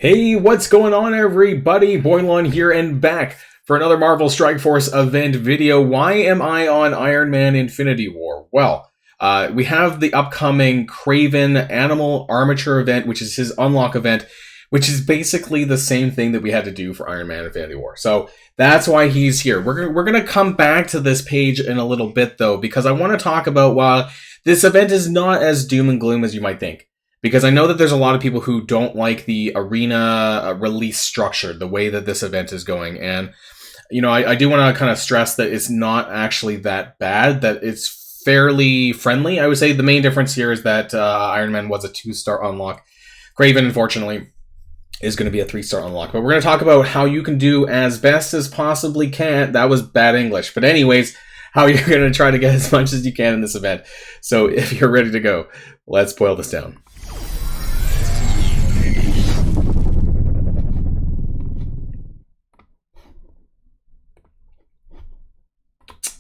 Hey, what's going on, everybody? Boilon here and back for another Marvel Strike Force event video. Why am I on Iron Man Infinity War? Well, we have the upcoming Kraven Animal Armature event, which is his unlock event, which is basically the same thing that we had to do for Iron Man Infinity War. So that's why he's here. We're gonna come back to this page in a little bit, though, because I want to talk about why this event is not as doom and gloom as you might think. Because I know that there's a lot of people who don't like the arena release structure, the way that this event is going. And, you know, I do want to kind of stress that it's not actually that bad, that it's fairly friendly. I would say the main difference here is that Iron Man was a 2-star unlock. Kraven, unfortunately, is going to be a 3-star unlock. But we're going to talk about how you can do as best as possibly can. That was bad English. But anyways, how you're going to try to get as much as you can in this event. So if you're ready to go, let's boil this down.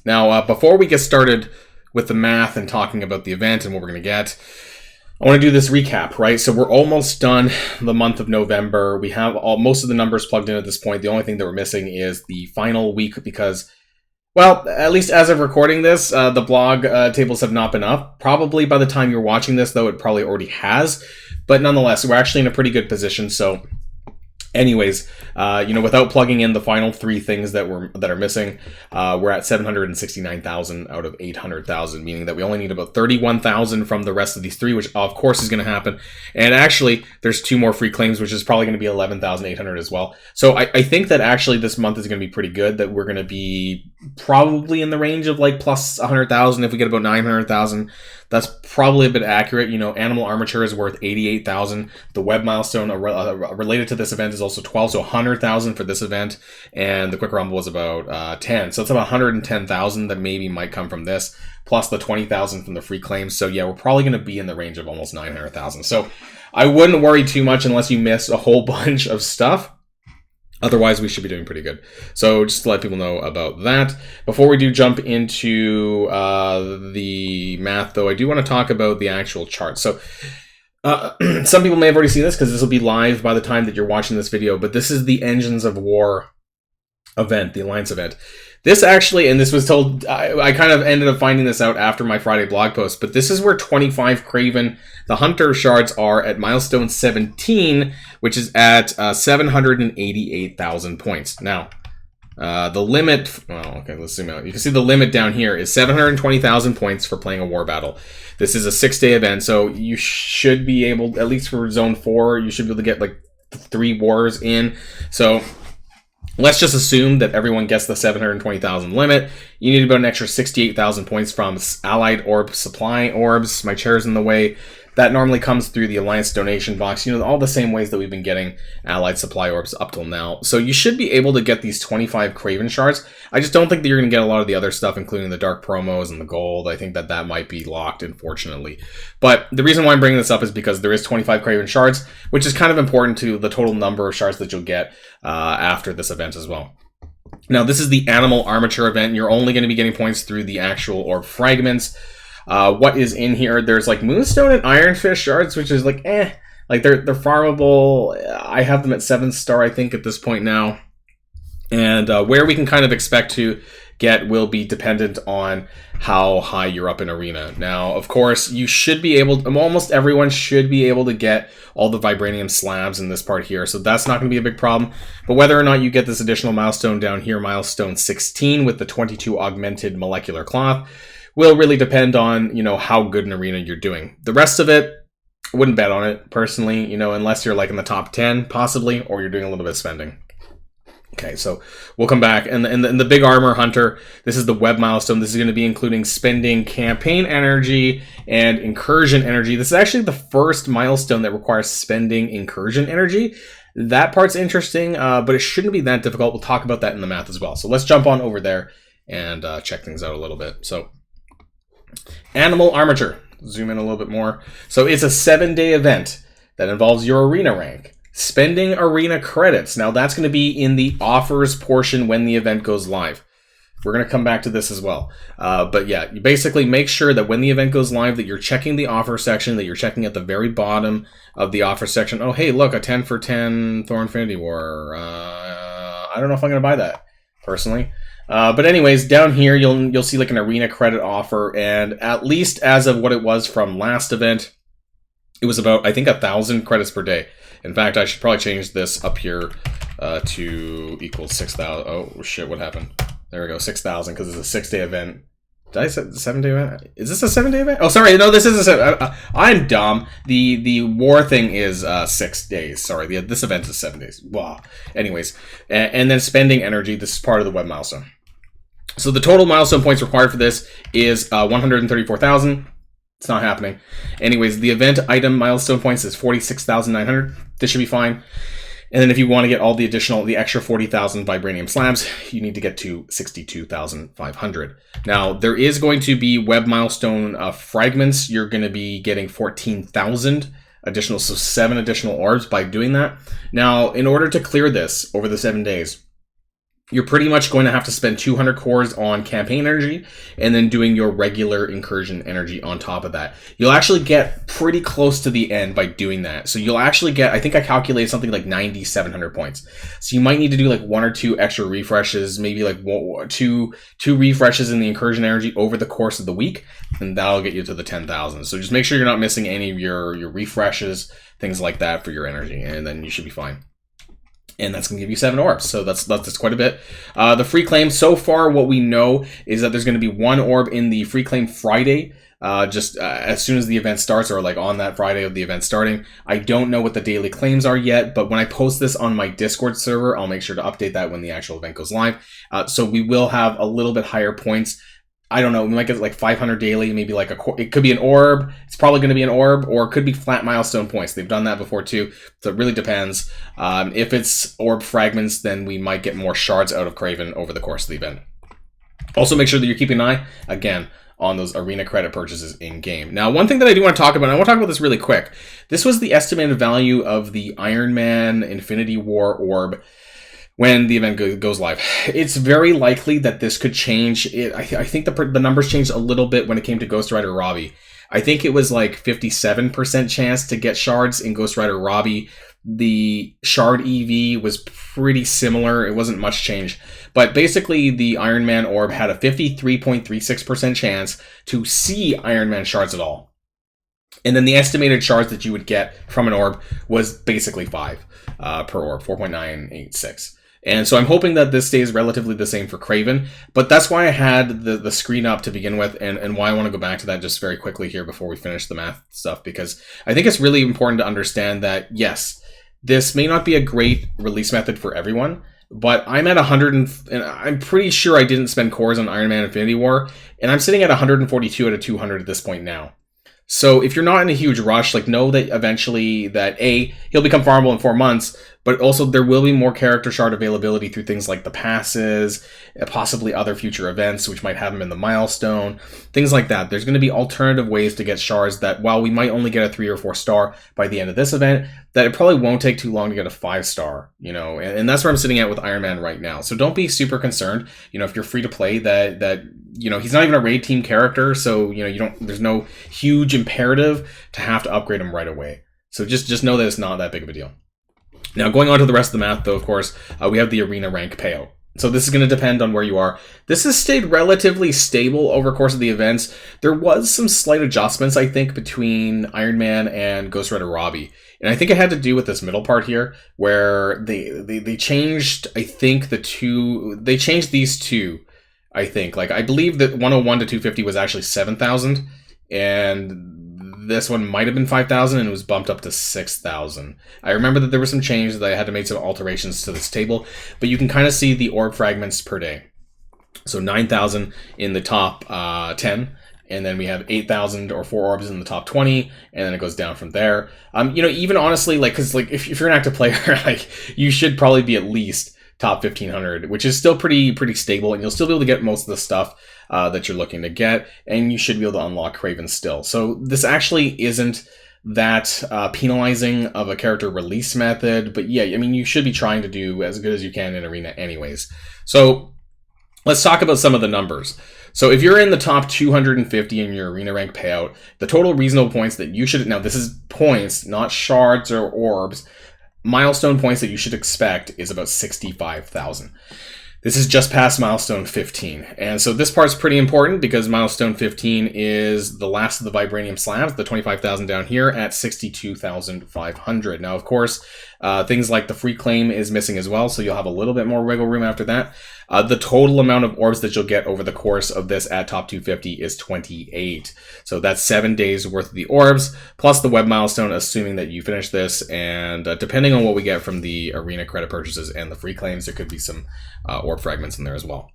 Now, before we get started with the math and talking about the event and what we're going to get, I want to do this recap, right? So we're almost done the month of November. We have most of the numbers plugged in at this point. The only thing that we're missing is the final week because, well, at least as of recording this, the blog tables have not been up. Probably by the time you're watching this, though, it probably already has. But nonetheless, we're actually in a pretty good position, so... Anyways, you know, without plugging in the final 3 things that are missing, we're at 769,000 out of 800,000, meaning that we only need about 31,000 from the rest of these 3, which of course is going to happen. And actually, there's 2 more free claims, which is probably going to be 11,800 as well. So I think that actually this month is going to be pretty good, that we're going to be probably in the range of like plus 100,000. If we get about 900,000, that's probably a bit accurate. You know, Animal Armature is worth 88,000. The web milestone related to this event is also 12, so 100,000 for this event. And the Quick Rumble was about 10. So it's about 110,000 that maybe might come from this, plus the 20,000 from the free claims. So yeah, we're probably going to be in the range of almost 900,000. So I wouldn't worry too much unless you miss a whole bunch of stuff. Otherwise, we should be doing pretty good. So just to let people know about that. Before we do jump into the math, though, I do want to talk about the actual chart. So some people may have already seen this because this will be live by the time that you're watching this video, but this is the Engines of War event, the Alliance event. This actually, and this was told, I kind of ended up finding this out after my Friday blog post, but this is where 25 Kraven, the Hunter shards, are at milestone 17, which is at 788,000 points. Now, the limit, well, okay, let's zoom out. You can see the limit down here is 720,000 points for playing a war battle. This is a 6-day event, so you should be able, at least for Zone 4, you should be able to get like 3 wars in. So let's just assume that everyone gets the 720,000 limit. You need about an extra 68,000 points from Allied Orb Supply Orbs. My chair's in the way. That normally comes through the Alliance donation box. You know, all the same ways that we've been getting Allied Supply Orbs up till now. So you should be able to get these 25 Kraven shards. I just don't think that you're going to get a lot of the other stuff, including the Dark Promos and the Gold. I think that that might be locked, unfortunately. But the reason why I'm bringing this up is because there is 25 Kraven shards, which is kind of important to the total number of shards that you'll get after this event as well. Now, this is the Animal Armature event. You're only going to be getting points through the actual orb fragments. What is in here? There's like Moonstone and Ironfish shards, which is like like they're farmable. I have them at 7-star, I think, at this point now. And where we can kind of expect to get will be dependent on how high you're up in arena. Now, of course, you should be able, almost everyone should be able to get all the vibranium slabs in this part here, so that's not going to be a big problem. But whether or not you get this additional milestone down here, milestone 16 with the 22 augmented molecular cloth, will really depend on, you know, how good an arena you're doing. The rest of it, I wouldn't bet on it, personally, you know, unless you're like in the top 10, possibly, or you're doing a little bit of spending. Okay, so we'll come back. And the Big Armor Hunter, this is the web milestone. This is going to be including spending campaign energy and incursion energy. This is actually the first milestone that requires spending incursion energy. That part's interesting, but it shouldn't be that difficult. We'll talk about that in the math as well. So let's jump on over there and check things out a little bit. So Animal Armature. Zoom in a little bit more. So it's a 7-day event that involves your arena rank. Spending arena credits. Now that's going to be in the offers portion when the event goes live. We're going to come back to this as well. But yeah, you basically make sure that when the event goes live that you're checking the offer section, that you're checking at the very bottom of the offer section. Oh, hey, look, a 10 for 10 Thor Infinity War. I don't know if I'm going to buy that, personally. But anyways, down here, you'll see like an arena credit offer. And at least as of what it was from last event, it was about, I think, 1,000 credits per day. In fact, I should probably change this up here to equal 6,000. Oh, shit, what happened? There we go, 6,000, because it's a 6-day event. Did I say 7-day event? Is this a 7-day event? Oh, sorry, no, this is a I'm dumb. The war thing is 6 days. Sorry, this event is 7 days. Wow. Anyways, and then spending energy. This is part of the web milestone. So the total milestone points required for this is 134,000. It's not happening. Anyways, the event item milestone points is 46,900. This should be fine. And then if you want to get all the extra 40,000 vibranium slabs, you need to get to 62,500. Now, there is going to be web milestone fragments. You're going to be getting 14,000 additional, so 7 additional orbs by doing that. Now, in order to clear this over the 7 days, you're pretty much going to have to spend 200 cores on campaign energy and then doing your regular incursion energy on top of that. You'll actually get pretty close to the end by doing that. So you'll actually get, I think I calculated something like 9,700 points. So you might need to do like 1 or 2 extra refreshes, maybe like two refreshes in the incursion energy over the course of the week, and that'll get you to the 10,000. So just make sure you're not missing any of your refreshes, things like that for your energy, and then you should be fine. And that's going to give you 7 orbs, so that's quite a bit. The free claim, so far what we know is that there's going to be 1 orb in the free claim Friday, as soon as the event starts, or like on that Friday of the event starting. I don't know what the daily claims are yet, but when I post this on my Discord server, I'll make sure to update that when the actual event goes live. So we will have a little bit higher points. I don't know, we might get like 500 daily, maybe like it could be an orb. It's probably going to be an orb, or it could be flat milestone points. They've done that before too, so it really depends. If it's orb fragments, then we might get more shards out of Kraven over the course of the event. Also, make sure that you're keeping an eye, again, on those arena credit purchases in game. Now, one thing that I do want to talk about, and I want to talk about this really quick. This was the estimated value of the Iron Man Infinity War orb when the event goes live. It's very likely that this could change. I think the numbers changed a little bit when it came to Ghost Rider Robbie. I think it was like 57% chance to get shards in Ghost Rider Robbie. The shard EV was pretty similar. It wasn't much change. But basically, the Iron Man orb had a 53.36% chance to see Iron Man shards at all. And then the estimated shards that you would get from an orb was basically 5 per orb, 4.986. And so I'm hoping that this stays relatively the same for Kraven, but that's why I had the screen up to begin with, and why I want to go back to that just very quickly here before we finish the math stuff, because I think it's really important to understand that, yes, this may not be a great release method for everyone, but I'm at 100, and I'm pretty sure I didn't spend cores on Iron Man Infinity War, and I'm sitting at 142 out of 200 at this point now. So if you're not in a huge rush, like, know that eventually that he'll become farmable in 4 months, but also there will be more character shard availability through things like the passes, possibly other future events, which might have them in the milestone, things like that. There's going to be alternative ways to get shards that, while we might only get a 3 or 4 star by the end of this event, that it probably won't take too long to get a 5 star, you know, and that's where I'm sitting at with Iron Man right now. So don't be super concerned, you know, if you're free to play that, you know, he's not even a raid team character, so, you know, there's no huge imperative to have to upgrade him right away. So just know that it's not that big of a deal. Now, going on to the rest of the math, though, of course, we have the arena rank payout. So this is going to depend on where you are. This has stayed relatively stable over the course of the events. There was some slight adjustments, I think, between Iron Man and Ghost Rider Robbie. And I think it had to do with this middle part here, where they changed, I think, they changed these two, I think. Like, I believe that 101 to 250 was actually 7,000, and this one might have been 5,000, and it was bumped up to 6,000. I remember that there were some changes that I had to make some alterations to this table, but you can kind of see the orb fragments per day. So 9,000 in the top 10, and then we have 8,000 or 4 orbs in the top 20, and then it goes down from there. You know, even honestly, like, because like if you're an active player, like, you should probably be at least top 1,500, which is still pretty stable, and you'll still be able to get most of the stuff that you're looking to get, and you should be able to unlock Kraven still. So this actually isn't that penalizing of a character release method, but yeah, I mean, you should be trying to do as good as you can in Arena anyways. So Let's talk about some of the numbers. So if you're in the top 250 in your arena rank payout, the total reasonable points that you should, now this is points, not shards or orbs, milestone points that you should expect is about 65,000. This is just past milestone 15. And so this part's pretty important because milestone 15 is the last of the vibranium slabs, the 25,000 down here at 62,500. Now, of course, things like the free claim is missing as well, so you'll have a little bit more wiggle room after that. The total amount of orbs that you'll get over the course of this at top 250 is 28. So that's 7 days worth of the orbs, plus the web milestone, assuming that you finish this. And depending on what we get from the arena credit purchases and the free claims, there could be some orb fragments in there as well.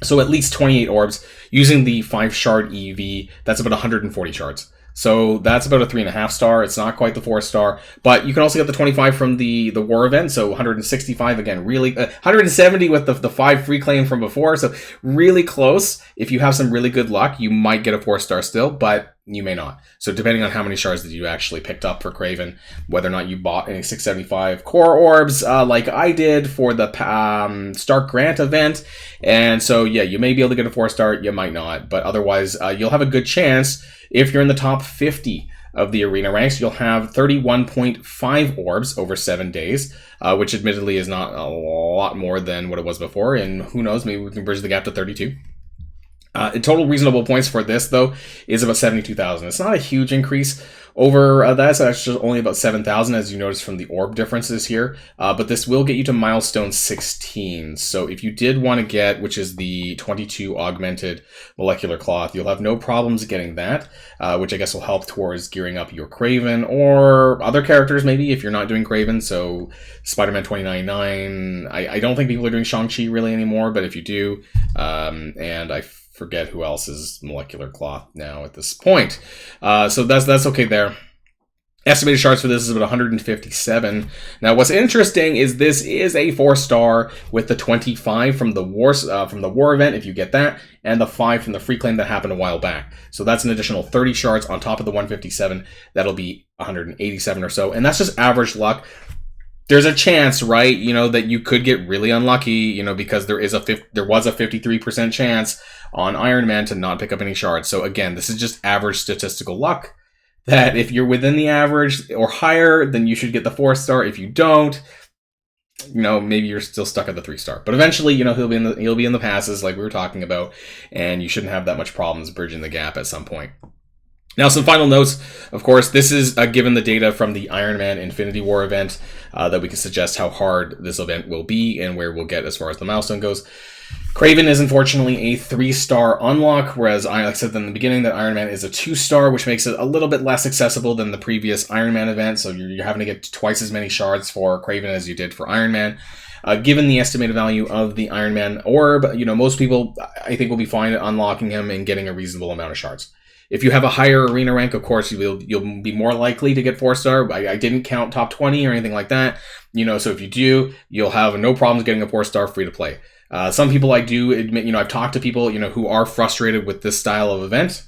So at least 28 orbs. Using the 5 shard EV, that's about 140 shards. So that's about a 3.5 star. It's not quite the 4 star, but you can also get the 25 from the war event. So 165 again, really 170 with the 5 free claim from before. So really close. If you have some really good luck, you might get a 4 star still, but you may not. So depending on how many shards that you actually picked up for Kraven, whether or not you bought any 675 core orbs like I did for the Stark Grant event. And so yeah, you may be able to get a 4 star, you might not, but otherwise you'll have a good chance. If you're in the top 50 of the arena ranks, you'll have 31.5 orbs over 7 days, which admittedly is not a lot more than what it was before. And who knows, maybe we can bridge the gap to 32. Total reasonable points for this, though, is about 72,000. It's not a huge increase over that. It's actually only about 7,000, as you notice from the orb differences here. But this will get you to milestone 16. So if you did want to get, which is the 22 augmented molecular cloth, you'll have no problems getting that, which I guess will help towards gearing up your Kraven or other characters, maybe, if you're not doing Kraven. So Spider-Man 2099. I don't think people are doing Shang-Chi really anymore, but if you do, and I forget who else is molecular cloth now at this point. So that's okay there. Estimated shards for this is about 157. Now, what's interesting is this is a 4 star with the 25 from the war event, if you get that, and the 5 from the free claim that happened a while back. So that's an additional 30 shards on top of the 157. That'll be 187 or so, and that's just average luck. There's a chance, right, that you could get really unlucky, because there was a 53% chance on Iron Man to not pick up any shards. So again, this is just average statistical luck, that if you're within the average or higher, then you should get the 4 star. If you don't, maybe you're still stuck at the 3 star. But eventually, he'll be in the passes like we were talking about, and you shouldn't have that much problems bridging the gap at some point. Now, some final notes. Of course, this is given the data from the Iron Man Infinity War event that we can suggest how hard this event will be and where we'll get as far as the milestone goes. Kraven is unfortunately a 3-star unlock, whereas like I said in the beginning that Iron Man is a 2-star, which makes it a little bit less accessible than the previous Iron Man event. So you're having to get twice as many shards for Kraven as you did for Iron Man. Given the estimated value of the Iron Man orb, most people, I think, will be fine at unlocking him and getting a reasonable amount of shards. If you have a higher arena rank, of course, you'll be more likely to get 4-star. I didn't count top 20 or anything like that. So if you do, you'll have no problems getting a 4-star free to play. Some people, I do admit, I've talked to people, who are frustrated with this style of event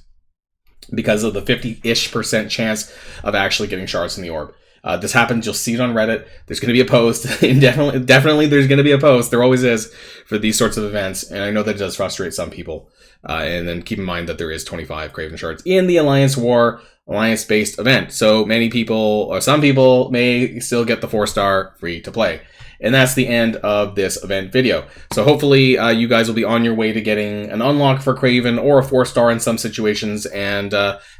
because of the 50-ish% chance of actually getting shards in the orb. This happens, you'll see it on Reddit. There's going to be a post. Definitely there's going to be a post. There always is for these sorts of events. And I know that it does frustrate some people. And then keep in mind that there is 25 Kraven shards in the Alliance-based event. So many people, or some people, may still get the 4-star free to play. And that's the end of this event video. So hopefully you guys will be on your way to getting an unlock for Kraven or a 4-star in some situations. And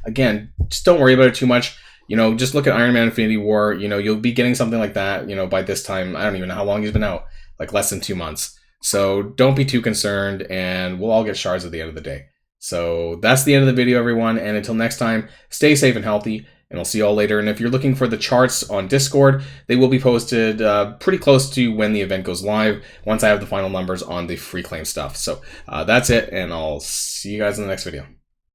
again, just don't worry about it too much. Just look at Iron Man Infinity War. You'll be getting something like that, by this time. I don't even know how long he's been out, like less than 2 months. So don't be too concerned, and we'll all get shards at the end of the day. So that's the end of the video, everyone. And until next time, stay safe and healthy, and I'll see you all later. And if you're looking for the charts on Discord, they will be posted pretty close to when the event goes live, once I have the final numbers on the free claim stuff. So that's it, and I'll see you guys in the next video.